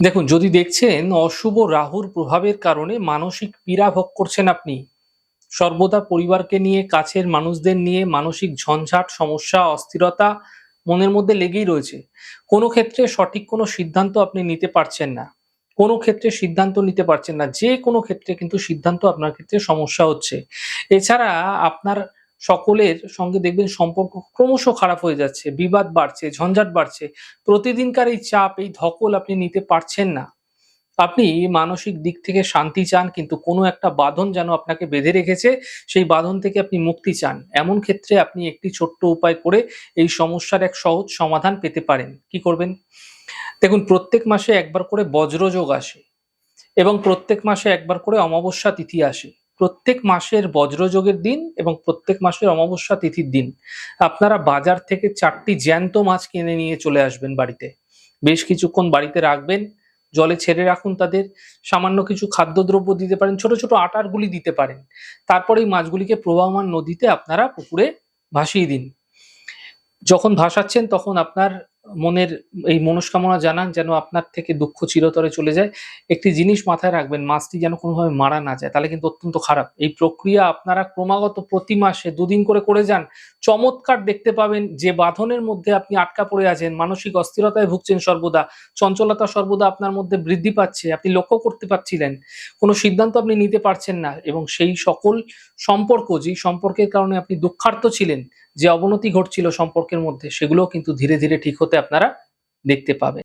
দেখুন, যদি দেখছেন অশুভ রাহুর প্রভাবের কারণে মানসিক পীড়া ভোগ করছেন আপনি, সর্বদা পরিবারকে নিয়ে, কাছের মানুষদের নিয়ে মানসিক ঝঞ্ঝাট, সমস্যা, অস্থিরতা মনের মধ্যে লেগেই রয়েছে। কোনো ক্ষেত্রে সঠিক কোনো সিদ্ধান্ত আপনি নিতে পারছেন না। কোনো ক্ষেত্রে সিদ্ধান্ত নিতে পারছেন না। যেকোনো ক্ষেত্রে কিন্তু সিদ্ধান্ত আপনার ক্ষেত্রে সমস্যা হচ্ছে। এছাড়া আপনার সকলের সঙ্গে দেখবেন সম্পর্ক ক্রমশ খারাপ হয়ে যাচ্ছে। বিবাদ বাড়ছে, ঝঞ্ঝাট বাড়ছে। প্রতিদিনকার এই চাপ, এই ধকল আপনি নিতে পারছেন না। আপনি মানসিক দিক থেকে শান্তি চান, কিন্তু কোনো একটা বাঁধন যেন আপনাকে বেঁধে রেখেছে, সেই বাঁধন থেকে আপনি মুক্তি চান। এমন ক্ষেত্রে আপনি একটি ছোট্ট উপায় করে এই সমস্যার এক সহজ সমাধান পেতে পারেন। কি করবেন? দেখুন, প্রত্যেক মাসে একবার করে বজ্রযোগ আসে এবং প্রত্যেক মাসে একবার করে অমাবস্যা তিথি আসে। প্রত্যেক মাসের বজ্রযোগের দিন এবং প্রত্যেক মাসের অমাবস্যা তিথির দিন আপনারা বাজার থেকে ৪ টি জ্যান্ত মাছ কিনে নিয়ে চলে আসবেন বাড়িতে। বেশ কিছুক্ষণ বাড়িতে রাখবেন, জলে ছেড়ে রাখুন তাদের। সামান্য কিছু খাদ্যদ্রব্য দিতে পারেন, ছোট, ছোট আটার গুলি দিতে পারেন। তারপর এই মাছগুলিকে প্রবাহমান নদীতে আপনারা পুকুরে ভাসিয়ে দিন। যখন ভাসাচ্ছেন তখন আপনার মনের এই মনস্কামনা জানান যেন আপনার থেকে দুঃখ চিরতরে চলে যায়। একটি জিনিস মাথায় রাখবেন, মাছটি যেন কোনোভাবে মারা না যায়। তাহলে কিন্তু অত্যন্ত খারাপ। এই প্রক্রিয়া আপনারা ক্রমাগত প্রতি মাসে ২ দিন করে যান। চমৎকার দেখতে পাবেন যে বাঁধনের মধ্যে আপনি আটকা পড়ে আছেন, মানসিক অস্থিরতায় ভুগছেন সর্বদা, চঞ্চলতা সর্বদা আপনার মধ্যে বৃদ্ধি পাচ্ছে। আপনি লক্ষ্য করতে পারছিলেন। কোনো সিদ্ধান্ত আপনি নিতে পারছেন না এবং সেই সকল সম্পর্ক, যেই সম্পর্কের কারণে আপনি দুঃখার্ত ছিলেন, যে অবনতি ঘটছিল সম্পর্কের মধ্যে, সেগুলোও কিন্তু ধীরে, ধীরে ঠিক হতে আপনারা দেখতে পাবেন।